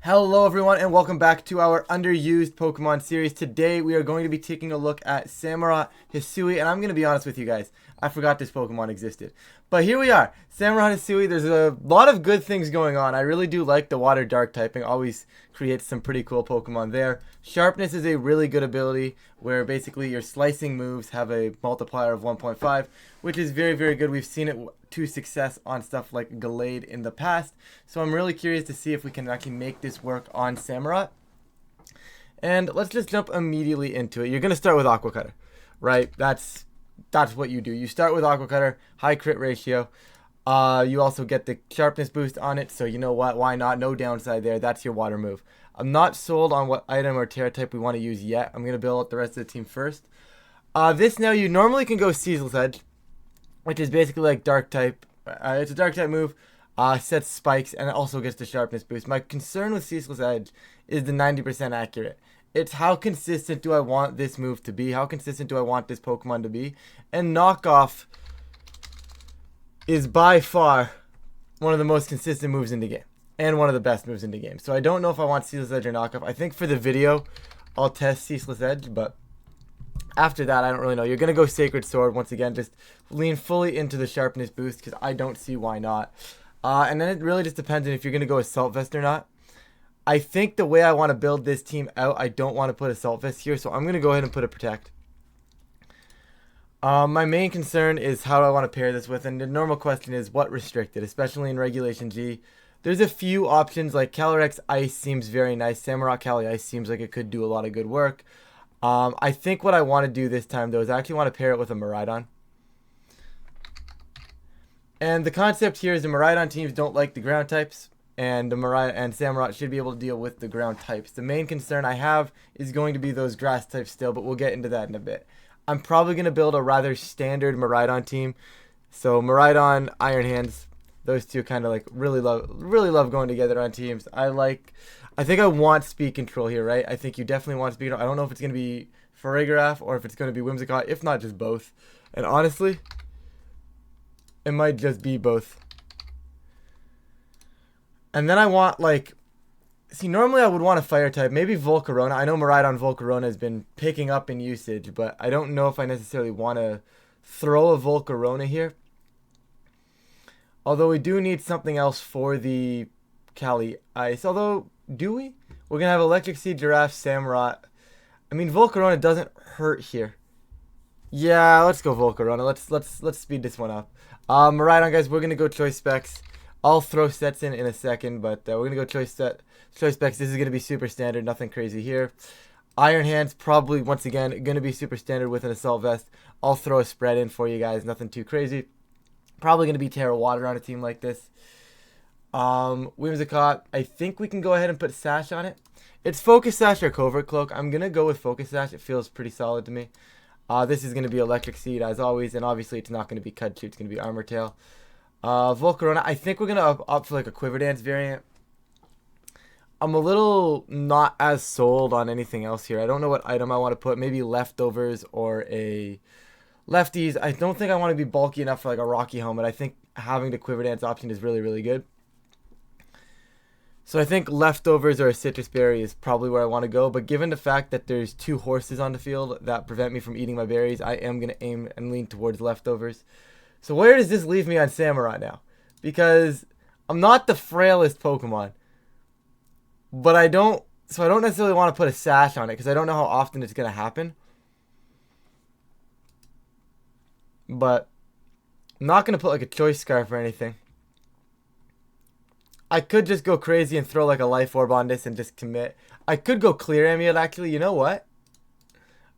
Hello everyone and welcome back to our underused Pokemon series. Today we are going to be taking a look at Samurott-Hisui, and I'm going to be honest with you guys, I forgot this Pokemon existed. But here we are, Samurott-Hisui. There's a lot of good things going on. I really do like the water dark typing, always creates some pretty cool Pokemon there. Sharpness is a really good ability where basically your slicing moves have a multiplier of 1.5, which is very, very good. We've seen it to success on stuff like Gallade in the past. So I'm really curious to see if we can actually make this work on Samurott. And let's just jump immediately into it. You're going to start with Aqua Cutter, right? That's what you do. You start with Aqua Cutter, high crit ratio. You also get the sharpness boost on it, so you know what? Why not? No downside there. That's your water move. I'm not sold on what item or Terra type we want to use yet. I'm going to build out the rest of the team first. This now, you normally can go Ceasel's Edge, which is basically like dark type. It's a dark type move. Sets spikes and it also gets the sharpness boost. My concern with Ceasel's Edge is the 90% accurate. It's how consistent do I want this move to be? How consistent do I want this Pokemon to be? And Knockoff is by far one of the most consistent moves in the game. And one of the best moves in the game. So I don't know if I want Ceasel's Edge or Knockoff. I think for the video, I'll test Ceasel's Edge, but after that, I don't really know. You're going to go Sacred Sword. Once again, just lean fully into the sharpness boost because I don't see why not. And then it really just depends on if you're going to go Assault Vest or not. I think the way I want to build this team out, I don't want to put Assault Vest here, so I'm going to go ahead and put a Protect. My main concern is how do I want to pair this with, and the normal question is what restricted, especially in Regulation G. There's a few options, like Calyrex Ice seems very nice. Samurott Caly-S seems like it could do a lot of good work. I think what I want to do this time, though, is I actually want to pair it with a Miraidon. And the concept here is the Miraidon teams don't like the ground types, and Samurott should be able to deal with the ground types. The main concern I have is going to be those grass types still, but we'll get into that in a bit. I'm probably going to build a rather standard Miraidon team. So Miraidon, Iron Hands, those two kind of like really love going together on teams. I think I want speed control here, right? I think you definitely want speed control. I don't know if it's going to be Farigiraf or if it's going to be Whimsicott, if not just both. And honestly, it might just be both. And then I want normally I would want a fire type, maybe Volcarona. I know Miraidon Volcarona has been picking up in usage, but I don't know if I necessarily want to throw a Volcarona here. Although we do need something else for the Caly-S. Although, do we? We're going to have Electric Seed, Giraffe, Samurott. I mean, Volcarona doesn't hurt here. Yeah, let's go Volcarona. Let's speed this one up. Miraidon, guys, we're going to go Choice Specs. I'll throw sets in a second, but we're going to go Choice Specs. This is going to be super standard, nothing crazy here. Iron Hands, probably, once again, going to be super standard with an Assault Vest. I'll throw a spread in for you guys, nothing too crazy. Probably going to be Terra Water on a team like this. Whimsicott, I think we can go ahead and put Sash on it. It's Focus Sash or Covert Cloak. I'm going to go with Focus Sash. It feels pretty solid to me. This is going to be Electric Seed as always, and obviously it's not going to be Cudchoo. It's going to be Armor Tail. Volcarona, I think we're going to opt for like a Quiver Dance variant. I'm a little not as sold on anything else here. I don't know what item I want to put. Maybe Leftovers or a Lefties. I don't think I want to be bulky enough for like a Rocky Helmet. I think having the Quiver Dance option is really, really good. So I think Leftovers or a Citrus Berry is probably where I want to go. But given the fact that there's two horses on the field that prevent me from eating my berries, I am going to aim and lean towards Leftovers. So where does this leave me on Samurott now? Because I'm not the frailest Pokemon. But I don't necessarily want to put a Sash on it because I don't know how often it's going to happen. But I'm not going to put like a Choice Scarf or anything. I could just go crazy and throw like a Life Orb on this and just commit. I could go Clear Amulet actually. You know what?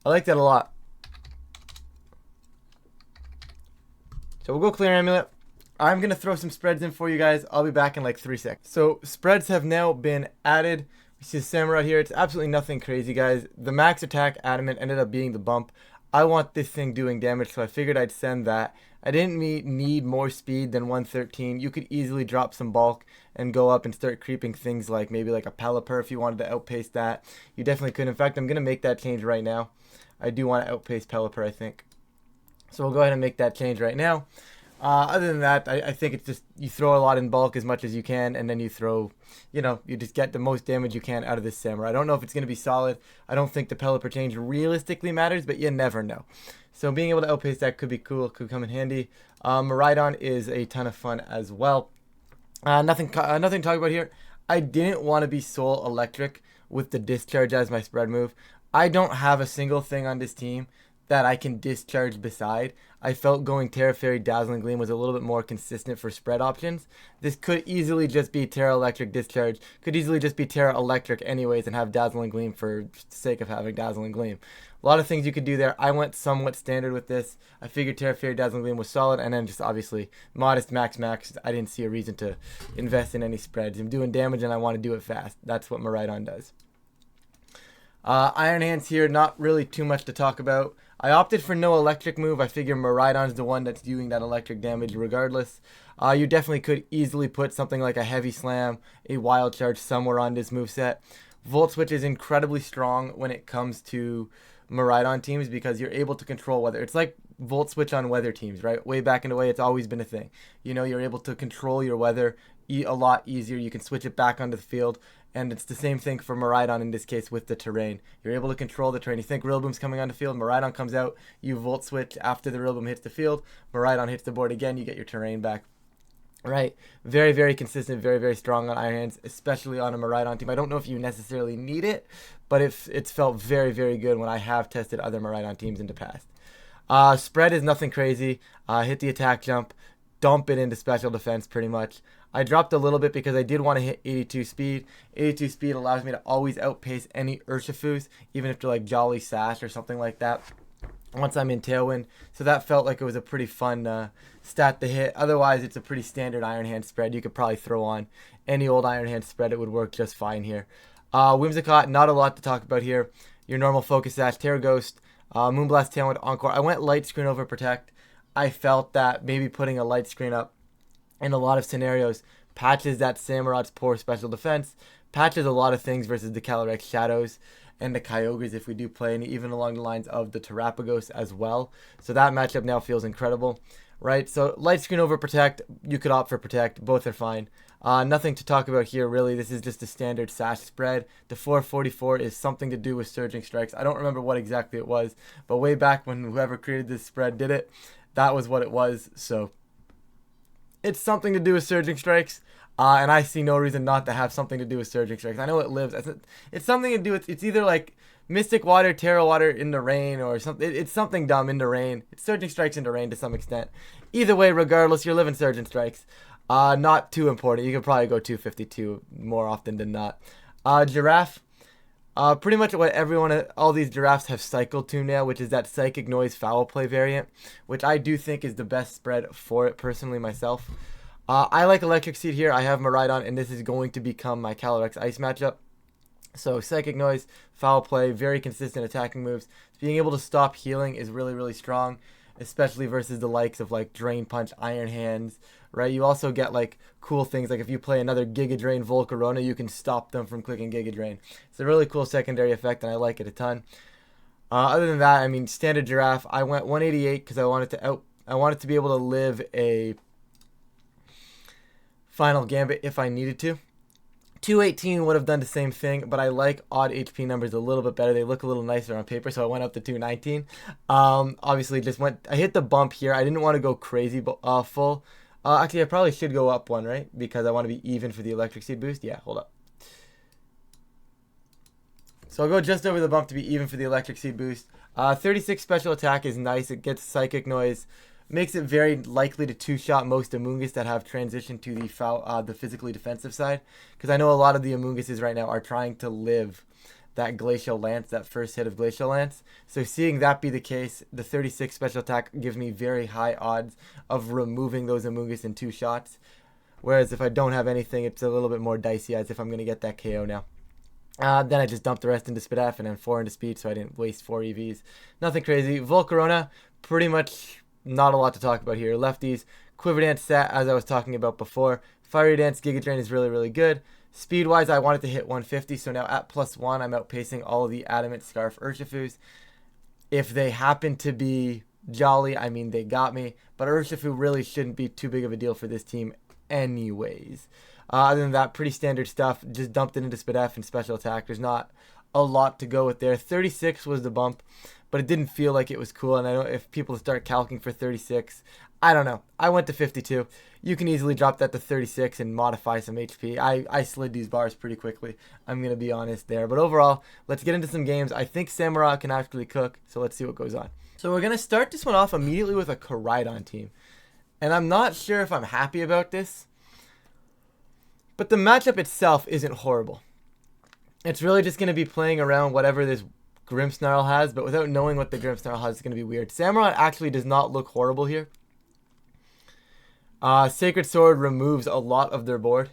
I like that a lot. So we'll go Clear Amulet. I'm going to throw some spreads in for you guys. I'll be back in like 3 seconds. So spreads have now been added. We see Samurott here. It's absolutely nothing crazy, guys. The max attack Adamant ended up being the bump. I want this thing doing damage, so I figured I'd send that. I didn't need more speed than 113. You could easily drop some bulk and go up and start creeping things like maybe like a Pelipper if you wanted to outpace that. You definitely could. In fact, I'm going to make that change right now. I do want to outpace Pelipper, I think. So we'll go ahead and make that change right now. Other than that, I think it's just you throw a lot in bulk as much as you can, and then you throw, you just get the most damage you can out of this Samurai. I don't know if it's going to be solid. I don't think the pellet per change realistically matters, but you never know. So being able to outpace that could be cool, could come in handy. Miraidon is a ton of fun as well. Nothing to talk about here. I didn't want to be Soul Electric with the discharge as my spread move. I don't have a single thing on this team that I can discharge beside. I felt going Terra Fairy Dazzling Gleam was a little bit more consistent for spread options. This could easily just be Terra Electric Discharge. Could easily just be Terra Electric anyways and have Dazzling Gleam for the sake of having Dazzling Gleam. A lot of things you could do there. I went somewhat standard with this. I figured Terra Fairy Dazzling Gleam was solid, and then just obviously modest max. I didn't see a reason to invest in any spreads. I'm doing damage and I want to do it fast. That's what Miraidon does. Iron Hands here, not really too much to talk about. I opted for no electric move. I figure Miraidon's the one that's doing that electric damage regardless. You definitely could easily put something like a Heavy Slam, a Wild Charge somewhere on this moveset. Volt Switch is incredibly strong when it comes to Miraidon teams because you're able to control weather. It's like Volt Switch on weather teams, right? Way back in the way, it's always been a thing. You're able to control your weather a lot easier. You can switch it back onto the field. And it's the same thing for Miraidon in this case with the terrain. You're able to control the terrain. You think Rillaboom's coming on the field, Miraidon comes out, you Volt Switch after the Rillaboom hits the field, Miraidon hits the board again, you get your terrain back. Right, very, very consistent, very, very strong on Iron Hands, especially on a Miraidon team. I don't know if you necessarily need it, but it's felt very, very good when I have tested other Miraidon teams in the past. Spread is nothing crazy. Hit the attack jump, dump it into special defense pretty much. I dropped a little bit because I did want to hit 82 speed. 82 speed allows me to always outpace any Urshifus, even if they're like Jolly Sash or something like that, once I'm in Tailwind. So that felt like it was a pretty fun stat to hit. Otherwise, it's a pretty standard Iron Hand spread. You could probably throw on any old Iron Hand spread. It would work just fine here. Whimsicott, not a lot to talk about here. Your normal Focus Sash, Terra Ghost, Moonblast, Tailwind, Encore. I went Light Screen over Protect. I felt that maybe putting a Light Screen up in a lot of scenarios patches that Samurott's poor special defense, patches a lot of things versus the Calyrex Shadows and the Kyogres if we do play, and even along the lines of the Terapagos as well. So that matchup now feels incredible, right? So Light Screen over Protect, you could opt for Protect, both are fine. Nothing to talk about here really. This is just a standard Sash spread. The 444 is something to do with Surging Strikes. I don't remember what exactly it was, but way back when whoever created this spread did it, that was what it was. So it's something to do with Surging Strikes, and I see no reason not to have something to do with Surging Strikes. I know it lives. It's something to do with, it's either like Mystic Water, Terra Water in the rain, or something. It's something dumb in the rain. It's Surging Strikes in the rain to some extent. Either way, regardless, you're living Surging Strikes. Not too important. You could probably go 252 more often than not. Giraffe. Pretty much what all these giraffes have cycled to now, which is that Psychic Noise Foul Play variant, which I do think is the best spread for it personally myself. I like Electric Seed here. I have Miraidon, and this is going to become my Calyrex Ice matchup. So Psychic Noise, Foul Play, very consistent attacking moves. Being able to stop healing is really, really strong, especially versus the likes of like Drain Punch, Iron Hands, right? You also get like cool things like if you play another Giga Drain Volcarona, you can stop them from clicking Giga Drain. It's a really cool secondary effect, and I like it a ton. Other than that, I mean, standard Giraffe. I went 188 because I wanted to be able to live a Final Gambit if I needed to. 218 would have done the same thing, but I like odd HP numbers a little bit better. They look a little nicer on paper, so I went up to 219. Obviously, I hit the bump here. I didn't want to go crazy full. Actually, I probably should go up one, right? Because I want to be even for the Electric Seed boost. Yeah, hold up. So I'll go just over the bump to be even for the Electric Seed boost. 36 special attack is nice. It gets Psychic Noise. Makes it very likely to two-shot most Amoonguss that have transitioned to the physically defensive side. Because I know a lot of the Amoongusses right now are trying to live that Glacial Lance, that first hit of Glacial Lance. So seeing that be the case, the 36 special attack gives me very high odds of removing those Amoonguss in 2 shots. Whereas if I don't have anything, it's a little bit more dicey as if I'm going to get that KO now. Then I just dumped the rest into Spadaf and then 4 into Speed, so I didn't waste 4 EVs. Nothing crazy. Volcarona, pretty much not a lot to talk about here. Lefties, Quiver Dance sat as I was talking about before. Fiery Dance, Giga Drain is really, really good. Speed-wise, I wanted to hit 150, so now at +1, I'm outpacing all of the Adamant Scarf Urshifus. If they happen to be Jolly, I mean, they got me. But Urshifu really shouldn't be too big of a deal for this team anyways. Other than that, pretty standard stuff. Just dumped it into Spadef and special attack. There's not a lot to go with there. 36 was the bump, but it didn't feel like it was cool. And I don't, if people start calcing for 36, I don't know. I went to 52. You can easily drop that to 36 and modify some HP. I slid these bars pretty quickly. I'm going to be honest there. But overall, let's get into some games. I think Samurott can actually cook, so let's see what goes on. So we're going to start this one off immediately with a Koraidon team. And I'm not sure if I'm happy about this, but the matchup itself isn't horrible. It's really just going to be playing around whatever this Grimmsnarl has, but without knowing what the Grimmsnarl has, it's going to be weird. Samurott actually does not look horrible here. Sacred Sword removes a lot of their board.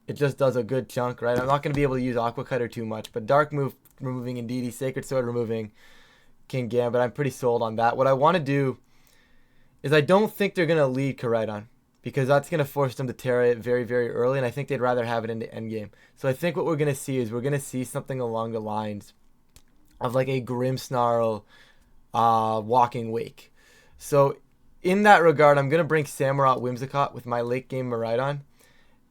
It just does a good chunk, right? I'm not going to be able to use Aqua Cutter too much, but Dark Move removing Indeedee, Sacred Sword removing King Gambit. I'm pretty sold on that. What I want to do is I don't think they're going to lead Koraidon, because that's going to force them to Terra it very, very early, and I think they'd rather have it into endgame. So I think what we're going to see is we're going to see something along the lines of like a Grimmsnarl Walking Wake. So in that regard, I'm going to bring Samurott Whimsicott with my late game Miraidon.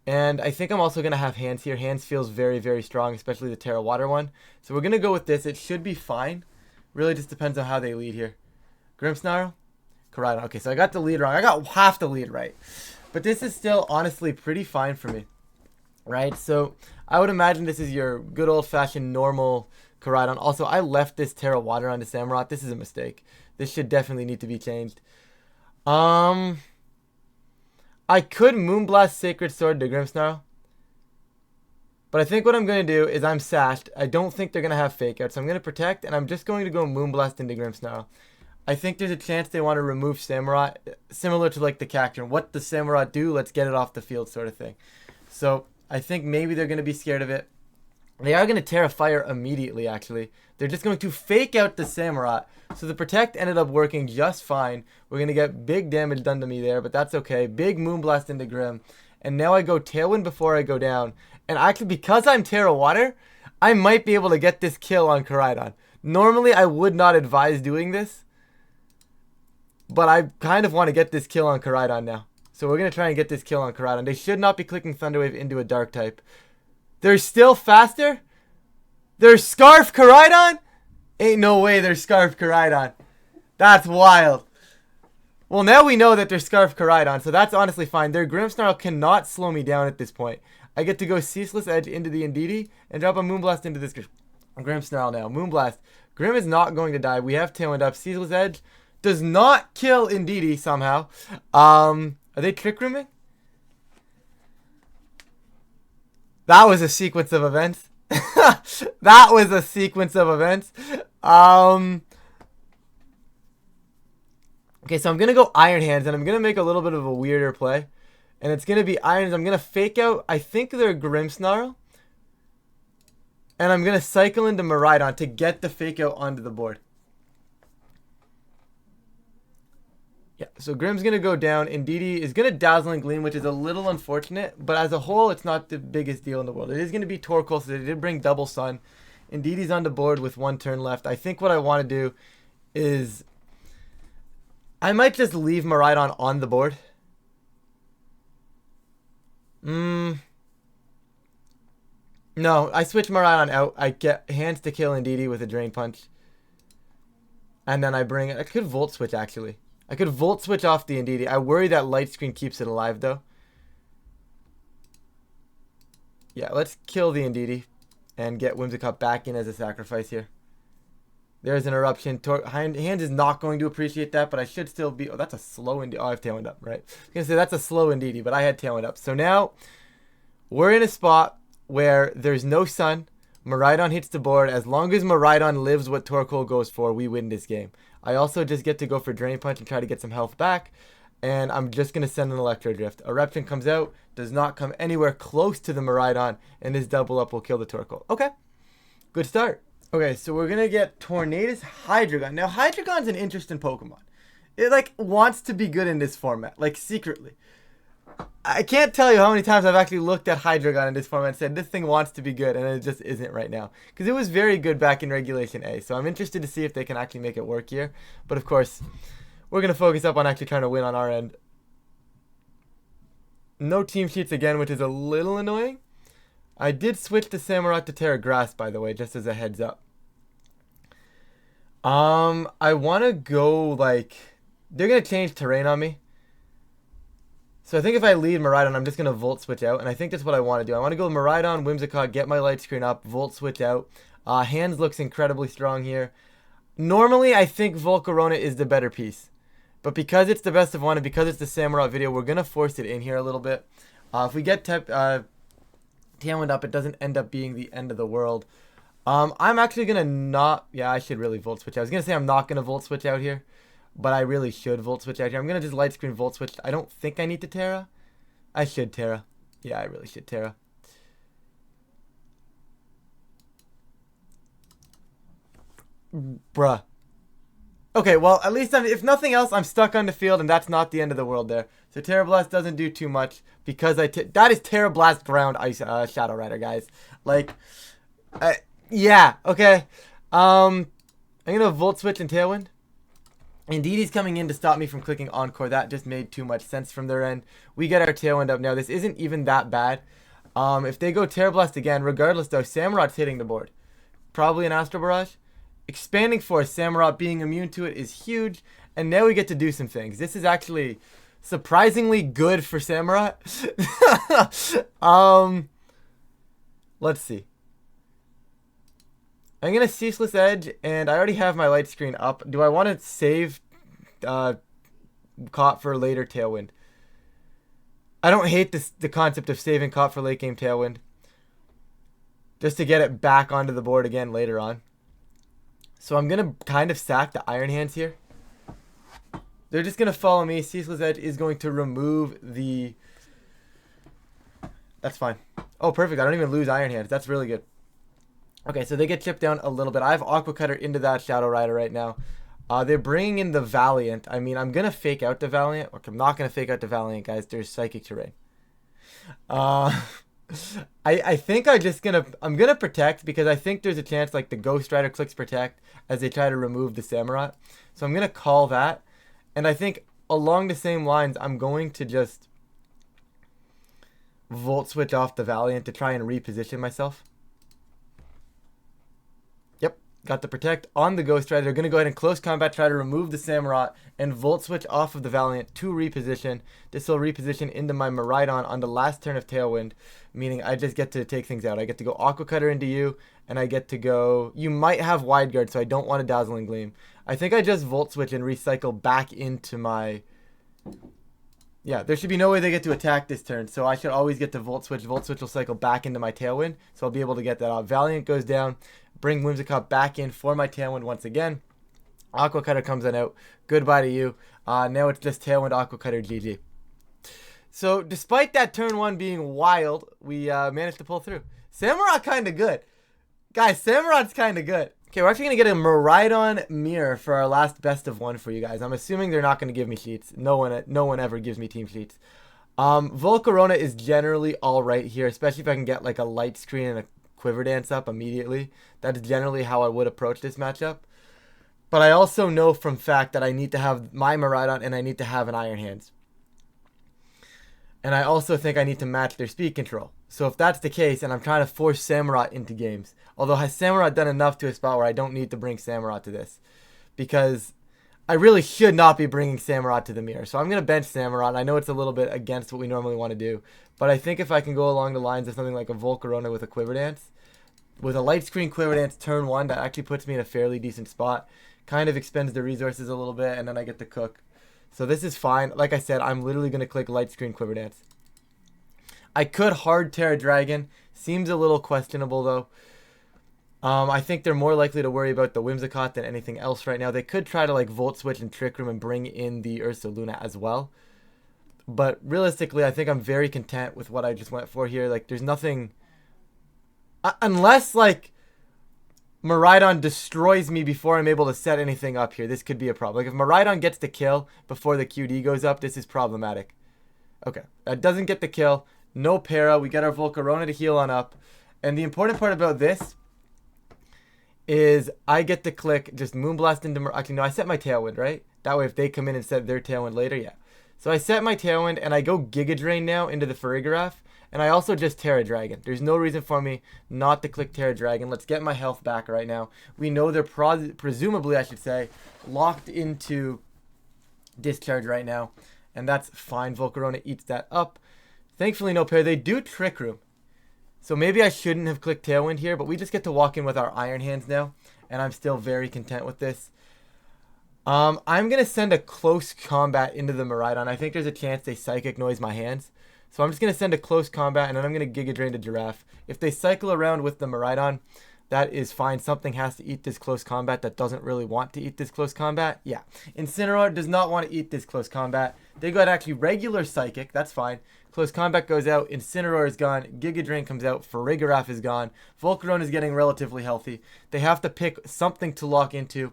And I think I'm also going to have Hands here. Hands feels very, very strong, especially the Terra Water one. So we're going to go with this. It should be fine. Really just depends on how they lead here. Grimmsnarl, Koraidon. Okay, so I got the lead wrong. I got half the lead right. But this is still honestly pretty fine for me. Right? So I would imagine this is your good old-fashioned normal Koraidon. Also, I left this Terra Water onto Samurott. This is a mistake. This should definitely need to be changed. I could Moonblast Sacred Sword to Grimmsnarl. But I think what I'm going to do is I'm sashed. I don't think they're going to have Fake Out. So I'm going to Protect, and I'm just going to go Moonblast into Grimmsnarl. I think there's a chance they want to remove Samurott, similar to like the Cacturne. What does Samurott do? Let's get it off the field sort of thing. So I think maybe they're going to be scared of it. They are going to Terra Fire immediately, actually. They're just going to Fake Out the Samurott. So the Protect ended up working just fine. We're going to get big damage done to me there, but that's okay. Big Moonblast into Grimm. And now I go Tailwind before I go down. And actually, because I'm Terra Water, I might be able to get this kill on Koraidon. Normally, I would not advise doing this, but I kind of want to get this kill on Koraidon now. So we're going to try and get this kill on Koraidon. They should not be clicking Thunderwave into a Dark type. They're still faster? They're Scarf Koraidon? Ain't no way they're Scarf Koraidon. That's wild. Well, now we know that they're Scarf Koraidon, so that's honestly fine. Their Grimmsnarl cannot slow me down at this point. I get to go Ceaseless Edge into the Indeedee and drop a Moonblast into this Grimmsnarl now. Moonblast. Grimm is not going to die. We have Tailwind up. Ceaseless Edge does not kill Indeedee somehow. Are they Trick Rooming? That was a sequence of events. That was a sequence of events. Okay, so I'm going to go Iron Hands, and I'm going to make a little bit of a weirder play. And it's going to be Iron Hands. I'm going to Fake Out, I think they're Grimmsnarl. And I'm going to cycle into Miraidon to get the Fake Out onto the board. Yeah, so Grimm's going to go down. Indeedee is going to Dazzling Gleam, which is a little unfortunate. But as a whole, it's not the biggest deal in the world. It is going to be Torkoal, so they did bring Double Sun. Indeedee's on the board with one turn left. I think what I want to do is I might just leave Miraidon on the board. No, I switch Miraidon out. I get Hands to kill Indeedee with a Drain Punch. And then I bring it. I could Volt Switch, actually. I could Volt Switch off the Indeedee. I worry that Light Screen keeps it alive, though. Yeah, let's kill the Indeedee and get Whimsicott back in as a sacrifice here. There's an Eruption. Hands is not going to appreciate that, but I should still be... Oh, that's a slow Indeedee. Oh, I have Tailwind up, right? I was going to say that's a slow Indeedee, but I had Tailwind up. So now we're in a spot where there's no Sun. Miraidon hits the board. As long as Miraidon lives what Torkoal goes for, we win this game. I also just get to go for Drain Punch and try to get some health back. And I'm just going to send an Electro Drift. Eruption comes out, does not come anywhere close to the Miraidon, and this double up will kill the Torkoal. Okay, good start. Okay, so we're going to get Tornadus Hydreigon. Now, Hydreigon's an interesting Pokemon. It, like, wants to be good in this format, like, secretly. I can't tell you how many times I've actually looked at Hydreigon in this format and said, this thing wants to be good, and it just isn't right now. Because it was very good back in Regulation A, so I'm interested to see if they can actually make it work here. But, of course, we're going to focus up on actually trying to win on our end. No team sheets again, which is a little annoying. I did switch to Samurott to Terra Grass, by the way, just as a heads up. I want to go, like... They're going to change terrain on me. So I think if I lead Miraidon, I'm just going to Volt Switch out. And I think that's what I want to do. I want to go Miraidon, Whimsicott, get my light screen up, Volt Switch out. Hands looks incredibly strong here. Normally, I think Volcarona is the better piece. But because it's the best of one and because it's the Samurott video, we're going to force it in here a little bit. If we get Tailwind up, it doesn't end up being the end of the world. I'm actually going to not... Yeah, I should really Volt Switch out. I was going to say I'm not going to Volt Switch out here. But I really should Volt Switch out here. I'm going to just light screen Volt Switch. I don't think I need to Terra. I should Terra. Yeah, I really should Terra. Bruh. Okay, well, at least if nothing else, I'm stuck on the field, and that's not the end of the world there. So Terra Blast doesn't do too much because that is Terra Blast ground Ice Shadow Rider, guys. Like, yeah, okay. I'm gonna Volt Switch and Tailwind. Indeed, he's coming in to stop me from clicking Encore. That just made too much sense from their end. We get our Tailwind up now. This isn't even that bad. If they go Terra Blast again, regardless though, Samurott's hitting the board. Probably an Astral Barrage. Expanding Force, Samurott being immune to it is huge. And now we get to do some things. This is actually surprisingly good for Samurott. Let's see. I'm going to Ceaseless Edge, and I already have my light screen up. Do I want to save Caught for later Tailwind? I don't hate the concept of saving Caught for late game Tailwind. Just to get it back onto the board again later on. So I'm going to kind of sack the Iron Hands here. They're just going to follow me. Ceaseless Edge is going to remove the... That's fine. Oh, perfect. I don't even lose Iron Hands. That's really good. Okay, so they get chipped down a little bit. I have Aqua Cutter into that Shadow Rider right now. They're bringing in the Valiant. I mean, I'm going to fake out the Valiant. Or I'm not going to fake out the Valiant, guys. There's Psychic Terrain. I think I'm going to Protect because I think there's a chance like the Ghost Rider clicks Protect as they try to remove the Samurott. So I'm going to call that. And I think along the same lines, I'm going to just Volt Switch off the Valiant to try and reposition myself. Got the Protect on the Ghost Rider. They're going to go ahead and close combat, try to remove the Samurott, and Volt Switch off of the Valiant to reposition. This will reposition into my Miraidon on the last turn of Tailwind, meaning I just get to take things out. I get to go Aqua Cutter into you, and I get to go... You might have Wide Guard, so I don't want a Dazzling Gleam. I think I just Volt Switch and recycle back into my... Yeah, there should be no way they get to attack this turn, so I should always get to Volt Switch. Volt Switch will cycle back into my Tailwind, so I'll be able to get that off. Valiant goes down. Bring Whimsicott back in for my Tailwind once again. Aqua Cutter comes on out. Goodbye to you. Now it's just Tailwind, Aqua Cutter, GG. So, despite that turn one being wild, we managed to pull through. Samurott kind of good. Guys, Samurott's kind of good. Okay, we're actually going to get a Miraidon mirror for our last best of one for you guys. I'm assuming they're not going to give me sheets. No one ever gives me team sheets. Volcarona is generally alright here, especially if I can get like a light screen and a Quiver Dance up immediately. That's generally how I would approach this matchup. But I also know from fact that I need to have my Miraidon and I need to have an Iron Hands. And I also think I need to match their speed control. So if that's the case, and I'm trying to force Samurott into games, although has Samurott done enough to a spot where I don't need to bring Samurott to this, because I really should not be bringing Samurott to the mirror. So I'm going to bench Samurott. I know it's a little bit against what we normally want to do, but I think if I can go along the lines of something like a Volcarona with a Quiver Dance, with a light screen Quiver Dance turn one, that actually puts me in a fairly decent spot. Kind of expends the resources a little bit, and then I get to cook. So this is fine. Like I said, I'm literally going to click light screen Quiver Dance. I could hard Terra Dragon. Seems a little questionable, though. I think they're more likely to worry about the Whimsicott than anything else right now. They could try to like Volt Switch and Trick Room and bring in the Ursaluna as well. But realistically, I think I'm very content with what I just went for here. Like, there's nothing... Unless, like, Miraidon destroys me before I'm able to set anything up here, this could be a problem. Like, if Miraidon gets the kill before the QD goes up, this is problematic. Okay, that doesn't get the kill. No para. We get our Volcarona to heal on up. And the important part about this is I get to click just Moonblast into... Actually, no, I set my Tailwind, right? That way if they come in and set their Tailwind later, yeah. So I set my Tailwind and I go Giga Drain now into the Farigiraf. And I also just Terra Dragon. There's no reason for me not to click Terra Dragon. Let's get my health back right now. We know they're presumably, I should say, locked into Discharge right now. And that's fine. Volcarona eats that up. Thankfully, no pair. They do Trick Room. So maybe I shouldn't have clicked Tailwind here, but we just get to walk in with our Iron Hands now. And I'm still very content with this. I'm going to send a close combat into the Miraidon. I think there's a chance they Psychic Noise my hands. So I'm just going to send a close combat, and then I'm going to Giga Drain the Giraffe. If they cycle around with the Miraidon, that is fine. Something has to eat this close combat that doesn't really want to eat this close combat. Yeah. Incineroar does not want to eat this close combat. They got actually regular Psychic. That's fine. Close combat goes out. Incineroar is gone. Giga Drain comes out. Farigiraf is gone. Volcarona is getting relatively healthy. They have to pick something to lock into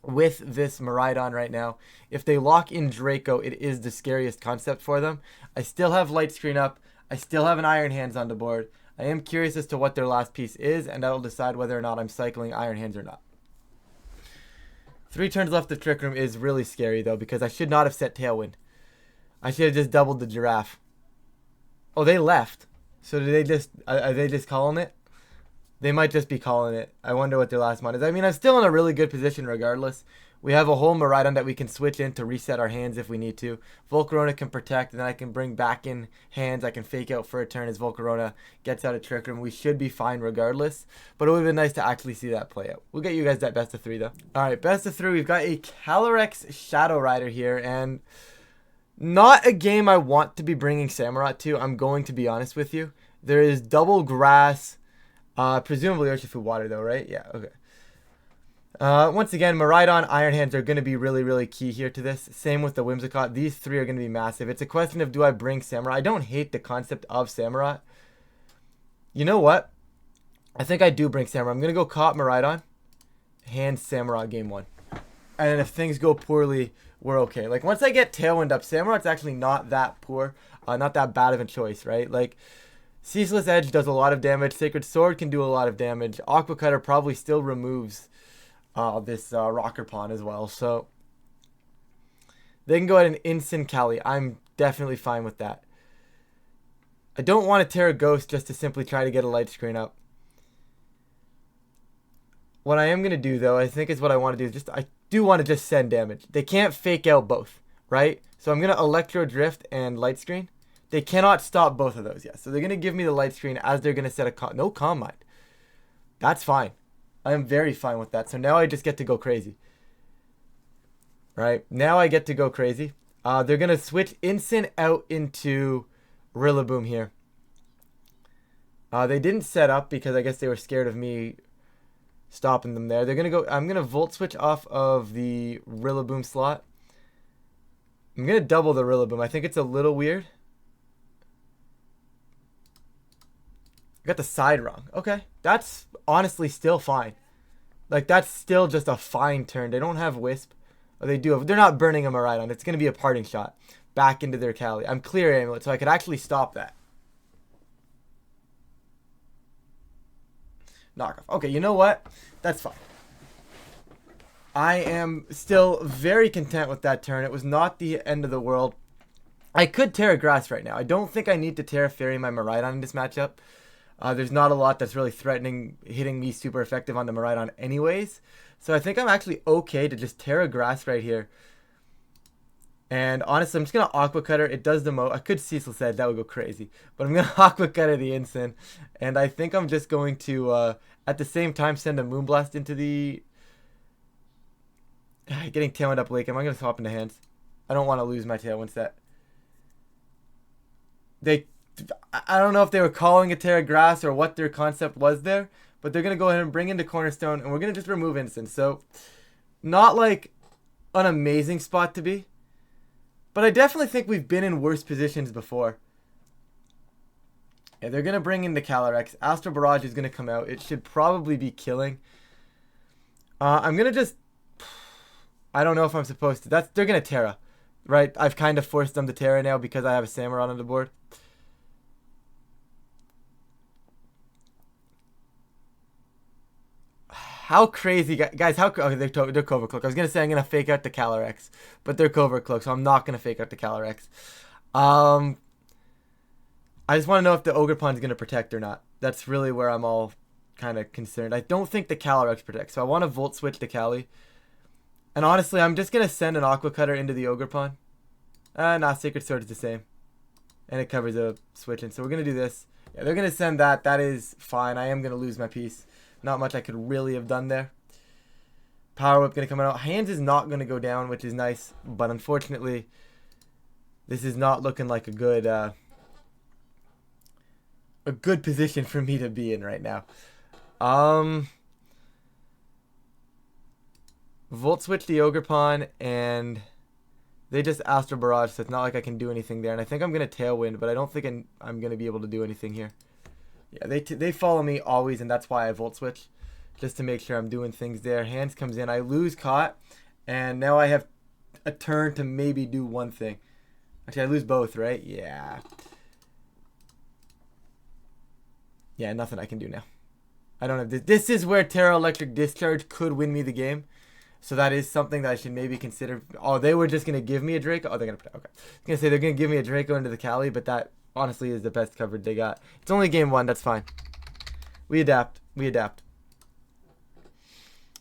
with this Miraidon right now. If they lock in Draco, it is the scariest concept for them. I still have Light Screen up. I still have an Iron Hands on the board. I am curious as to what their last piece is, and that'll decide whether or not I'm cycling Iron Hands or not. 3 turns left of Trick Room is really scary, though, because I should not have set Tailwind. I should have just doubled the Giraffe. Oh, they left. So did they just... Are they just calling it? They might just be calling it. I wonder what their last mod is. I mean, I'm still in a really good position regardless. We have a whole Miraidon that we can switch in to reset our hands if we need to. Volcarona can protect, and then I can bring back in hands. I can fake out for a turn as Volcarona gets out of Trick Room. We should be fine regardless, but it would have been nice to actually see that play out. We'll get you guys that best of 3, though. All right, best of 3. We've got a Caly-S Shadow Rider here, and not a game I want to be bringing Samurott to. I'm going to be honest with you. There is double grass. Presumably Urshifu Water though, right? Yeah, okay. Once again, Miraidon, Iron Hands are going to be really, really key here to this. Same with the Whimsicott. These 3 are going to be massive. It's a question of, do I bring Samurott? I don't hate the concept of Samurott. You know what? I think I do bring Samurott. I'm going to go Cop Miraidon, hand Samurott game 1. And then if things go poorly, we're okay. Like, once I get Tailwind up, Samurott's actually not that poor. Not that bad of a choice, right? Like, Ceaseless Edge does a lot of damage. Sacred Sword can do a lot of damage. Aqua Cutter probably still removes this Rocker Pawn as well. So they can go ahead and instant Caly. I'm definitely fine with that. I don't want to Terra Ghost just to simply try to get a Light Screen up. What I am going to do, though, I think is what I want to do. I do want to just send damage. They can't fake out both, right? So I'm going to Electro Drift and Light Screen. They cannot stop both of those yet. So they're going to give me the Light Screen as they're going to set a... No Calm Mind. That's fine. I am very fine with that. So now I just get to go crazy. Right? Now I get to go crazy. They're going to switch Instant out into Rillaboom here. They didn't set up because I guess they were scared of me stopping them there. They're going to go... I'm going to Volt Switch off of the Rillaboom slot. I'm going to double the Rillaboom. I think it's a little weird. Got the side wrong. Okay. That's honestly still fine. Like, that's still just a fine turn. They don't have Wisp. Or they do have... They're not burning a Miraidon. It's going to be a parting shot back into their Caly. I'm clear Amulet, so I could actually stop that. Knockoff. Okay, you know what? That's fine. I am still very content with that turn. It was not the end of the world. I could Terra Grass right now. I don't think I need to Terra Fairy my Miraidon in this matchup. There's not a lot that's really threatening hitting me super effective on the Miraidon anyways. So I think I'm actually okay to just Terra Grass right here. And honestly, I'm just going to Aqua Cutter. It does the most. I could Ceaseless Edge. That would go crazy. But I'm going to Aqua Cutter the instant. And I think I'm just going to, at the same time, send a Moonblast into the... Getting Tailwind up Lake. Am I going to swap into hands? I don't want to lose my Tailwind set. I don't know if they were calling it Terra Grass or what their concept was there, but they're going to go ahead and bring into Cornerstone, and we're going to just remove Instant. So, not like an amazing spot to be, but I definitely think we've been in worse positions before. Yeah, they're going to bring in the Caly-S. Astral Barrage is going to come out. It should probably be killing. I'm going to just... I don't know if I'm supposed to. They're going to Terra, right? I've kind of forced them to Terra now because I have a Samurott on the board. How crazy, guys, how, okay, they're Covert Cloak. I was going to say I'm going to fake out the Caly-S, but they're Covert Cloak, so I'm not going to fake out the Caly-S. I just want to know if the Ogerpon is going to protect or not. That's really where I'm all kind of concerned. I don't think the Caly-S protects, so I want to Volt Switch to Caly. And honestly, I'm just going to send an Aqua Cutter into the Ogerpon. Nah, Sacred Sword is the same. And it covers a switch in, so we're going to do this. Yeah, they're going to send that. That is fine. I am going to lose my piece. Not much I could really have done there. Power Whip going to come out. Hands is not going to go down, which is nice. But unfortunately, this is not looking like a good position for me to be in right now. Volt Switch the Ogerpon, and they just Astral Barrage, so it's not like I can do anything there. And I think I'm going to Tailwind, but I don't think I'm going to be able to do anything here. Yeah, they follow me always, and that's why I Volt Switch, just to make sure I'm doing things there. Hands comes in. I lose Caught, and now I have a turn to maybe do one thing. Actually, I lose both, right? Yeah. Yeah, nothing I can do now. I don't have this. This is where Terra Electric Discharge could win me the game. So that is something that I should maybe consider. Oh, they were just going to give me a Draco? Oh, they're going to... Okay. I was going to say they're going to give me a Draco into the Caly, but that honestly is the best coverage they got. It's only game 1. That's fine. We adapt. We adapt.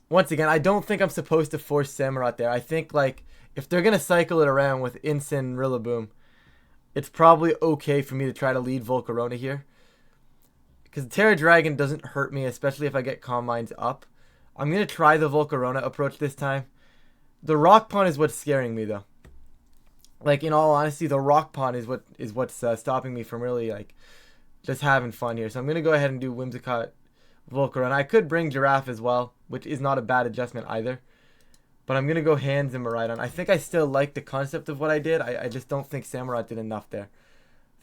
Once again, I don't think I'm supposed to force Samurott there. I think, like, if they're going to cycle it around with Instant Rillaboom, it's probably okay for me to try to lead Volcarona here. Because Terra Dragon doesn't hurt me, especially if I get Calm Minds up. I'm going to try the Volcarona approach this time. The Rock Pond is what's scaring me, though. Like, in all honesty, the Rock Pond is what's stopping me from really, like, just having fun here. So I'm going to go ahead and do Whimsicott Volcarona. I could bring Giraffe as well, which is not a bad adjustment either. But I'm going to go Hands and Miraidon. I think I still like the concept of what I did. I just don't think Samurott did enough there.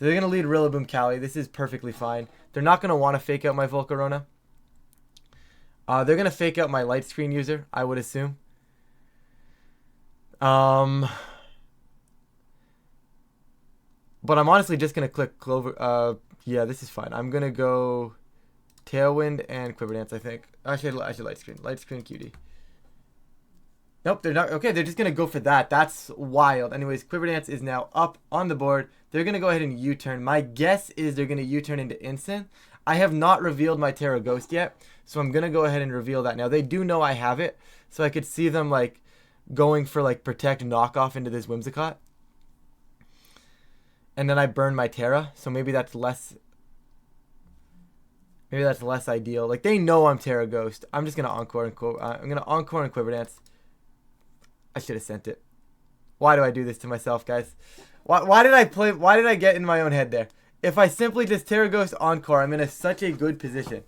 So they're going to lead Rillaboom Caly. This is perfectly fine. They're not going to want to fake out my Volcarona. They're going to fake out my Light Screen user, I would assume. But I'm honestly just going to click Clover. Yeah, this is fine. I'm going to go Tailwind and Quiver Dance, I think. Actually, Light Screen. Light Screen QD. Nope, they're not. Okay, they're just going to go for that. That's wild. Anyways, Quiver Dance is now up on the board. They're going to go ahead and U-turn. My guess is they're going to U-turn into Instant. I have not revealed my Terra Ghost yet, so I'm going to go ahead and reveal that now. They do know I have it, so I could see them, like, going for, like, Protect Knockoff into this Whimsicott. And then I burn my Terra, so maybe that's less... Maybe that's less ideal. Like, they know I'm Terra Ghost. I'm just going to Encore and I'm going to Encore and Quiver Dance. I should have sent it. Why do I do this to myself, guys? Why did I get in my own head there? If I simply just Terra Ghost Encore, I'm in such a good position.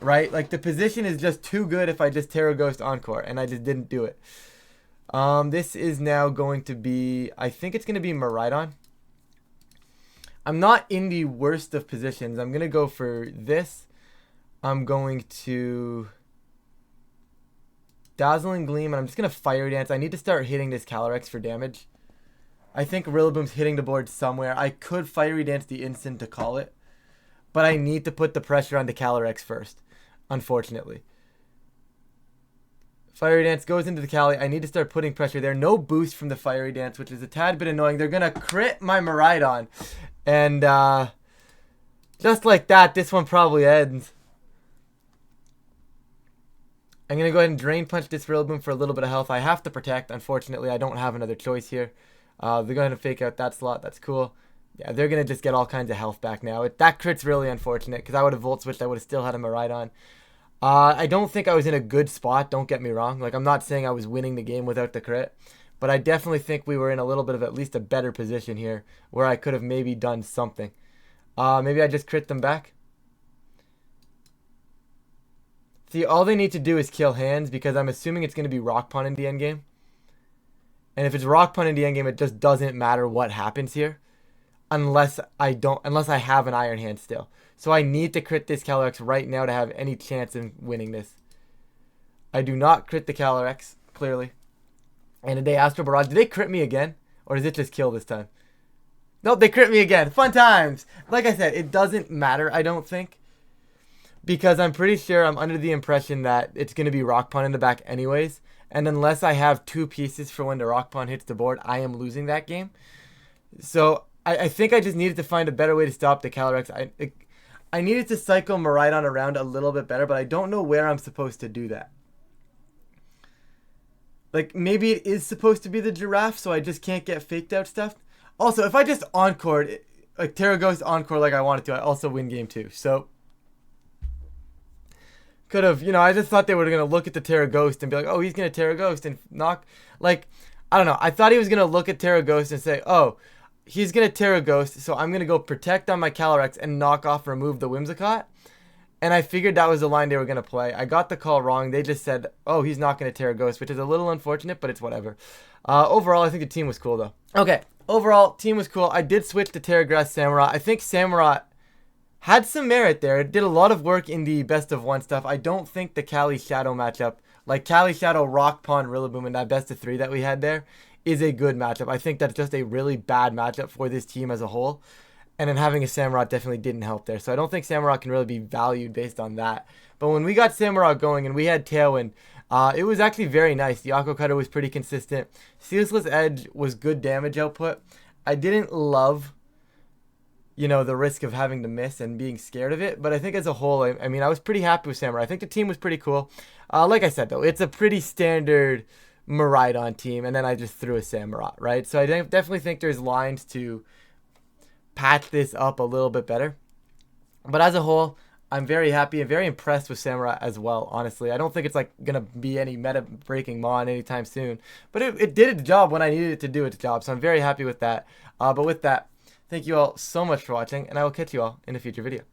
Right? Like, the position is just too good if I just Terra Ghost Encore, and I just didn't do it. This is now going to be... I think it's going to be Miraidon. I'm not in the worst of positions. I'm going to go for this. I'm going to... Dazzling Gleam, and I'm just going to Fire Dance. I need to start hitting this Calyrex for damage. I think Rillaboom's hitting the board somewhere. I could Fiery Dance the instant to call it, but I need to put the pressure on the Calyrex first, unfortunately. Fiery Dance goes into the Caly. I need to start putting pressure there. No boost from the Fiery Dance, which is a tad bit annoying. They're going to crit my Miraidon. And just like that, this one probably ends. I'm going to go ahead and Drain Punch this Rillaboom for a little bit of health. I have to protect. Unfortunately, I don't have another choice here. They're going to fake out that slot. That's cool. Yeah, they're going to just get all kinds of health back now. That crit's really unfortunate because I would have Volt Switched. I would have still had a Miraidon. I don't think I was in a good spot. Don't get me wrong. Like, I'm not saying I was winning the game without the crit. But I definitely think we were in a little bit of at least a better position here where I could have maybe done something. Maybe I just crit them back. See, all they need to do is kill Hands because I'm assuming it's going to be Rock Pond in the endgame. And if it's Rock Pond in the endgame, it just doesn't matter what happens here. Unless I have an Iron Hand still. So I need to crit this Calyrex right now to have any chance in winning this. I do not crit the Calyrex, clearly. And did they Astral Barrage? Did they crit me again? Or does it just kill this time? Nope, they crit me again. Fun times! Like I said, it doesn't matter, I don't think. because I'm pretty sure I'm under the impression that it's going to be Rock Pawn in the back anyways. And unless I have 2 pieces for when the Rock Pawn hits the board, I am losing that game. So I think I just needed to find a better way to stop the Caly-S. I needed to cycle Miraidon around a little bit better, but I don't know where I'm supposed to do that. Like, maybe it is supposed to be the giraffe, so I just can't get faked out stuff. Also, if I just encored, like Terra Ghost encore like I wanted to, I also win game 2. So could have, you know, I just thought they were going to look at the Terra Ghost and be like, oh, he's going to Terra Ghost and knock. Like, I don't know. I thought he was going to look at Terra Ghost and say, oh, he's going to Terra Ghost, so I'm going to go protect on my Calyrex and knock off, remove the Whimsicott. And I figured that was the line they were going to play. I got the call wrong. They just said, oh, he's not going to Terra Ghost, which is a little unfortunate, but it's whatever. Overall, I think the team was cool, though. Okay, overall, team was cool. I did switch to Terra Grass Samurott. I think Samurott had some merit there. It did a lot of work in the best of 1 stuff. I don't think the Caly Shadow matchup, like Caly Shadow, Rock Pawn, Rillaboom, and that best of 3 that we had there, is a good matchup. I think that's just a really bad matchup for this team as a whole. And then having a Samurott definitely didn't help there. So I don't think Samurott can really be valued based on that. But when we got Samurott going and we had Tailwind, it was actually very nice. The Aqua Cutter was pretty consistent. Ceaseless Edge was good damage output. I didn't love, you know, the risk of having to miss and being scared of it. But I think as a whole, I mean, I was pretty happy with Samurott. I think the team was pretty cool. Like I said, though, it's a pretty standard Miraidon team. And then I just threw a Samurott, right? So I definitely think there's lines to patch this up a little bit better. But as a whole, I'm very happy and very impressed with Samurott as well, honestly. I don't think it's like gonna be any meta breaking mon anytime soon, but it did its job when I needed it to do its job, so I'm very happy with that. But with that, thank you all so much for watching, and I will catch you all in a future video.